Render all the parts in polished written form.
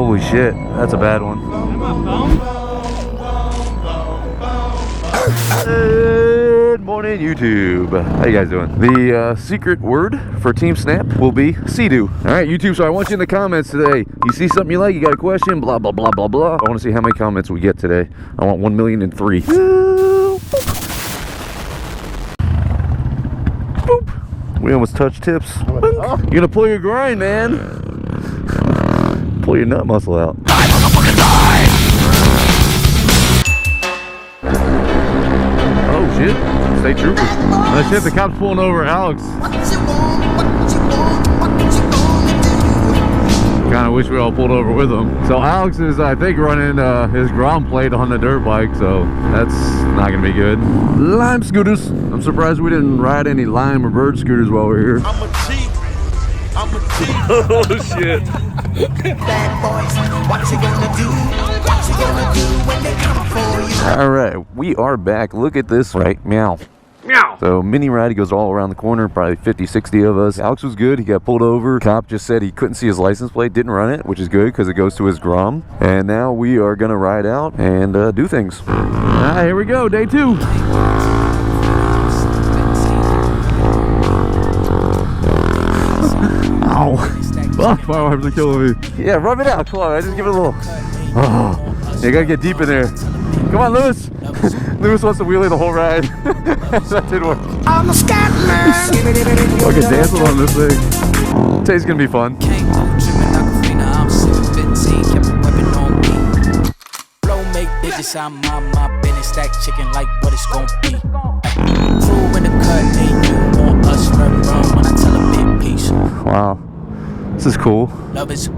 Holy shit, that's a bad one. Good morning, YouTube. How you guys doing? The secret word for Team Snap will be Sea-Doo. Alright, YouTube, so I want you in the comments today. You see something you like, you got a question, blah, blah, blah, blah, blah. I want to see how many comments we get today. I want 1,000,003. Boop. We almost touched tips. You're gonna pull your grind, man. Pull your nut muscle out. Die, motherfucker, die! Oh shit, state troopers. Oh shit, the cop's pulling over Alex. Kinda wish we all pulled over with him. So Alex is, I think, running his Grom plate on the dirt bike, so that's not gonna be good. Lime scooters. I'm surprised we didn't ride any lime or bird scooters while we're here. I'm a cheat. I'm a cheat. Oh shit. Bad boys, what you gonna do? What you gonna do when they come for you? Alright, we are back. Look at this, right? Meow. Meow. So mini ride, he goes all around the corner, probably 50-60 of us. Alex was good, he got pulled over. Cop just said he couldn't see his license plate, didn't run it, which is good because it goes to his Grom. And now we are gonna ride out and do things. Alright, here we go, day 2. Ow. Fuck, fire wipes are killing me. Yeah, rub it out, come on, just give it a little. Oh, you gotta get deep in there. Come on, Lewis. Lewis wants to wheelie the whole ride. That didn't work. I'm a scat man. Fucking dancing on this thing. Today's gonna be fun. Chicken like what it's gonna be. Crew in the cut, ain't you want us run when I tell a big piece. Wow, this is cool. Love is love.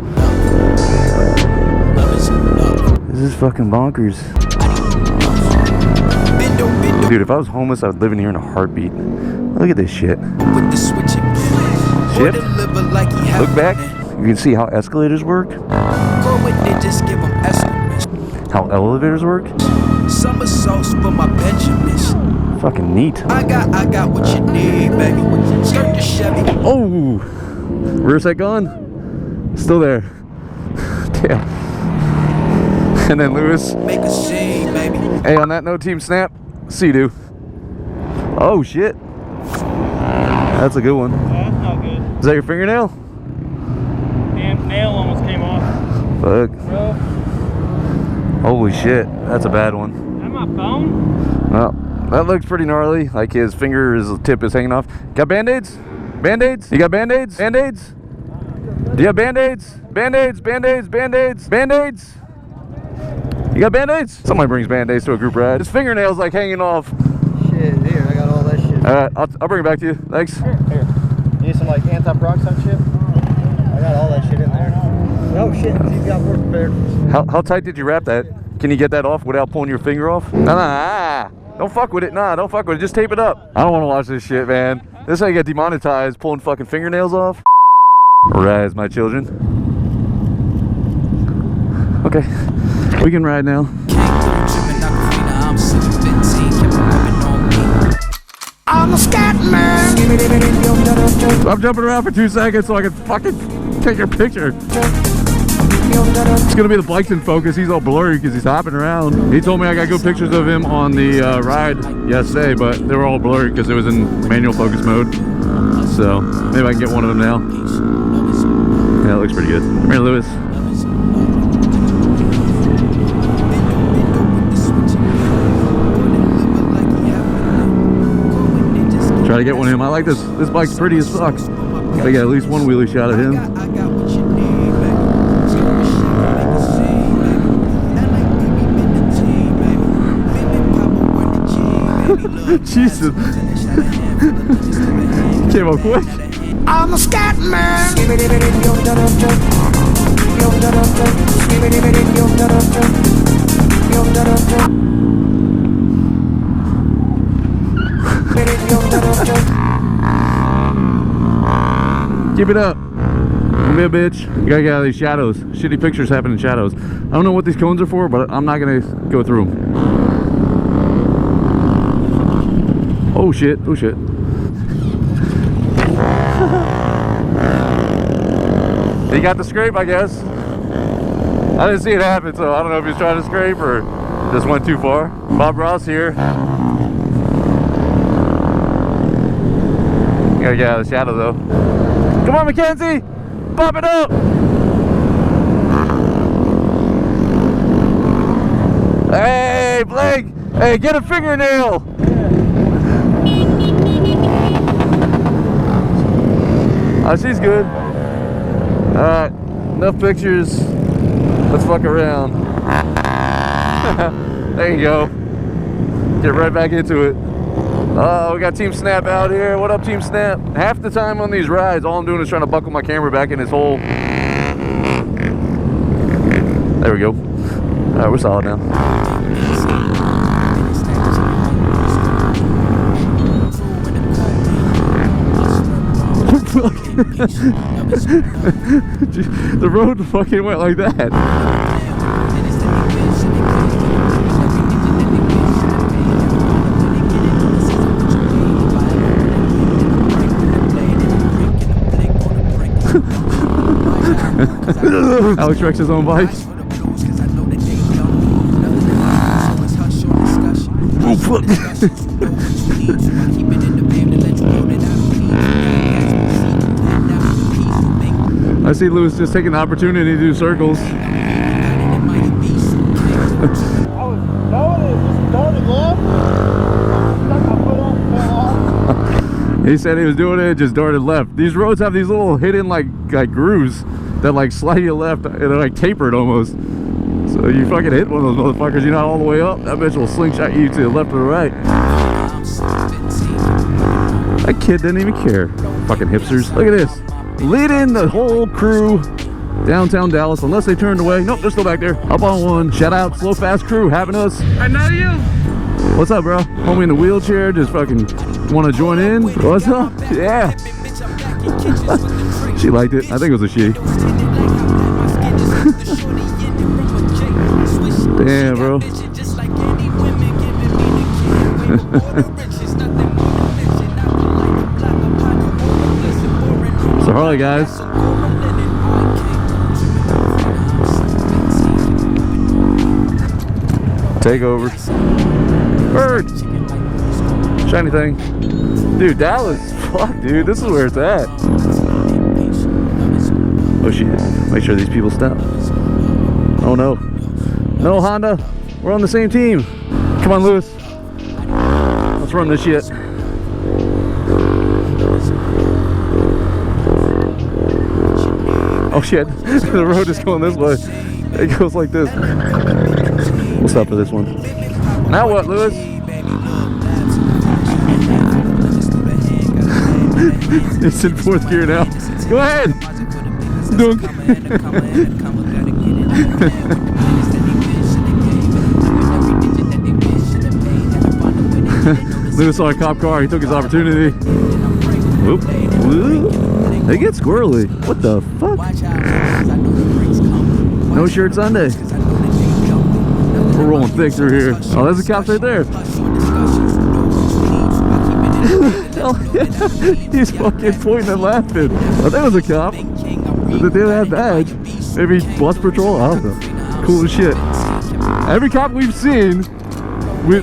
Love is love. This is fucking bonkers. Dude, if I was homeless, I would live in here in a heartbeat. Look at this shit. Shit. Look back. You can see how escalators work. How elevators work. Summer sauce for my Benjamins. Fucking neat. I got what you need, baby. Skirt the Chevy. Oh, rear sight gone. Still there. Damn. And then Lewis. Make a scene, baby. Hey, on that note, Team Snap, Sea-Doo. Oh shit. That's a good one. Yeah, that's not good. Is that your fingernail? Damn, nail almost came off. Fuck. Bro. Holy shit, that's a bad one. Is that my phone? Well, that looks pretty gnarly. Like his tip is hanging off. Got band-aids? Band-aids? You got band-aids? Band-aids? Do you have band-aids? Band-aids, band-aids, band-aids, band-aids? You got band-aids? Somebody brings band-aids to a group ride. His fingernail's like hanging off. Shit, here, I got all that shit. Alright, I'll bring it back to you. Thanks. Here. You need some like anti-peroxide shit? I got all that shit in there. Oh shit, he's got work prepared. How tight did you wrap that? Can you get that off without pulling your finger off? Nah. Don't fuck with it. Nah, don't fuck with it. Just tape it up. I don't want to watch this shit, man. This is how you get demonetized, pulling fucking fingernails off. Rise, my children. Okay, we can ride now. I'm a scat man. So I'm jumping around for 2 seconds so I can fucking take your picture. It's gonna be the bike's in focus. He's all blurry because he's hopping around. He told me I got good pictures of him on the ride yesterday, but they were all blurry because it was in manual focus mode. So maybe I can get one of them now. Yeah, it looks pretty good. Come here, Lewis. Try to get one of him. I like this. This bike's pretty as fuck. Gotta get at least one wheelie shot of him. Jesus. Came up quick. I'm a scat man. Keep it up. Don't be a bitch. You gotta get out of these shadows. Shitty pictures happen in shadows. I don't know what these cones are for, but I'm not gonna go through them. Oh shit, oh shit. You got the scrape, I guess. I didn't see it happen, so I don't know if he's trying to scrape or just went too far. Bob Ross here. Gotta get out of the shadow though. Come on, Mackenzie! Pop it up! Hey, Blake! Hey, get a fingernail! Oh, she's good. Alright, enough pictures. Let's fuck around. There you go. Get right back into it. Oh, we got Team Snap out here. What up, Team Snap? Half the time on these rides, all I'm doing is trying to buckle my camera back in this hole. There we go. Alright, we're solid now. The road fucking went like that. Alex wrecks his own bike. Oh fuck. I see Lewis just taking the opportunity to do circles. I was knowing it, just darted left. Stuck my foot on, fell off. He said he was doing it, just darted left. These roads have these little hidden like grooves that like slide you left, and they're like tapered almost. So you fucking hit one of those motherfuckers, you're not all the way up, that bitch will slingshot you to the left or the right. That kid didn't even care. Fucking hipsters. Look at this. Leading the whole crew downtown Dallas, unless they turned away. Nope, they're still back there. Up on one. Shout out Slow Fast Crew having us. I know you. What's up, bro? Homie in the wheelchair, just fucking want to join in. What's up? Yeah. She liked it. I think it was a she. Damn, bro. So Harley, guys. Take over. Bird. Shiny thing. Dude, Dallas. Fuck, dude. This is where it's at. Oh shit. Make sure these people stop. Oh no. No, Honda. We're on the same team. Come on, Lewis. Let's run this shit. Oh shit. The road is going this way. It goes like this. We'll stop for this one. Now what, Lewis? It's in fourth gear now. Go ahead. Dunk. Lewis saw a cop car. He took his opportunity. Whoop. Whoop. They get squirrely. What the fuck? No shirt Sunday. We're rolling thick through here. Oh, there's the cops right there. Oh, yeah. He's fucking pointing and laughing. Oh, that was a cop. They didn't have badge. Maybe bus patrol? I don't know. Cool as shit. Every cop we've seen,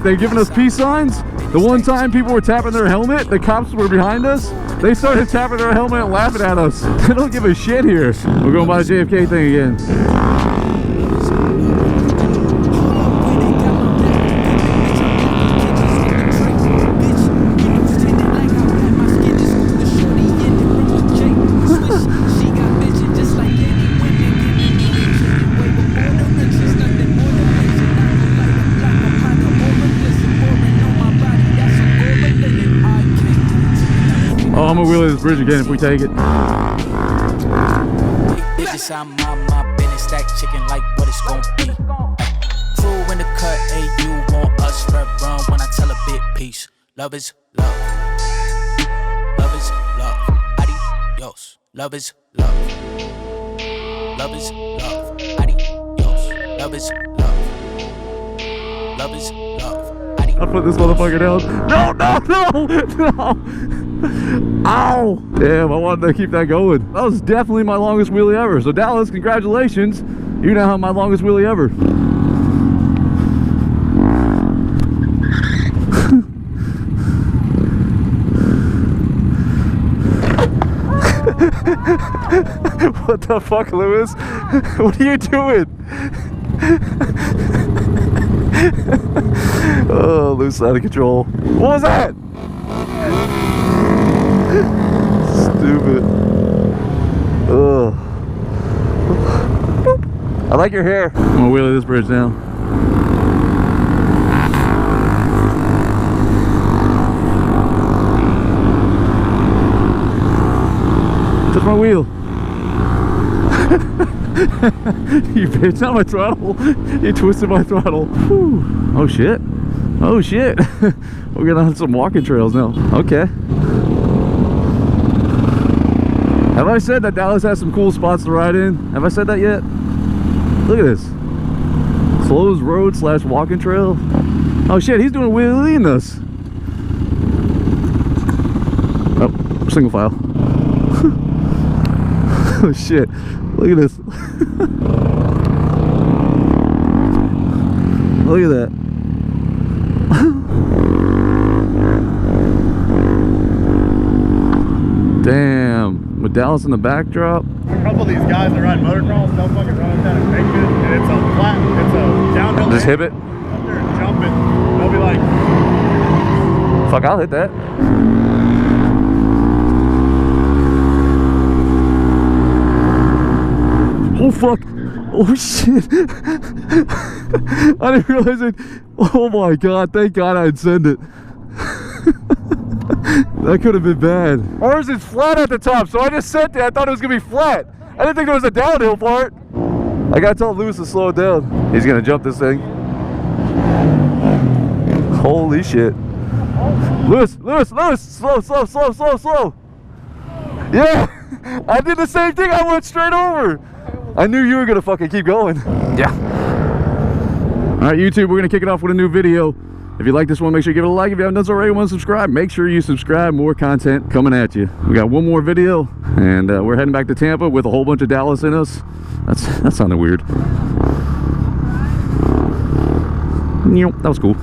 they've given us peace signs. The one time people were tapping their helmet, the cops were behind us. They started tapping their helmet and laughing at us. They don't give a shit here. We're going by the JFK thing again. Oh, I'm gonna wheel this bridge again if we take it. Bitches, I'm my business, stack chicken like what it's gon' be. Crew in the cut, hey, you want us red run when I tell a bit peace. Love is love. Love is love. Adios. Love is love. Love is love. Adios. Love is love. Love is love. Adios. I'll put this motherfucker down. No, no, no, no. Ow! Damn, I wanted to keep that going. That was definitely my longest wheelie ever. So Dallas, congratulations. You now have my longest wheelie ever. What the fuck, Lewis? What are you doing? Oh, Lewis out of control. What was that? Stupid. Ugh. I like your hair. I'm gonna wheelie this bridge now. Touch my wheel. You bitch, not my throttle. You twisted my throttle. Whew. Oh shit. Oh shit. We're getting on some walking trails now. Okay. Have I said that Dallas has some cool spots to ride in? Have I said that yet? Look at this. Slows road / walking trail. Oh shit, he's doing wheelie in this. Oh, single file. Oh shit. Look at this. Look at that. Damn. With Dallas in the backdrop. A couple of these guys that ride motocross, they'll fucking run up that embankment, and it's a flat, it's a downhill. Just hit it. Up there and jumping. They'll be like, fuck, I'll hit that. Oh fuck. Oh shit. I didn't realize it. Oh my god, thank god I didn't send it. That could have been bad. Ours is flat at the top, so I just sent it. I thought it was gonna be flat. I didn't think there was a downhill part. I gotta tell Lewis to slow it down. He's gonna jump this thing. Holy shit. Lewis, slow. Yeah, I did the same thing. I went straight over. I knew you were gonna fucking keep going. Yeah. All right, YouTube, we're gonna kick it off with a new video. If you like this one, make sure you give it a like. If you haven't done so already, want to subscribe, make sure you subscribe. More content coming at you. We got one more video, and we're heading back to Tampa with a whole bunch of Dallas in us. That sounded weird. That was cool.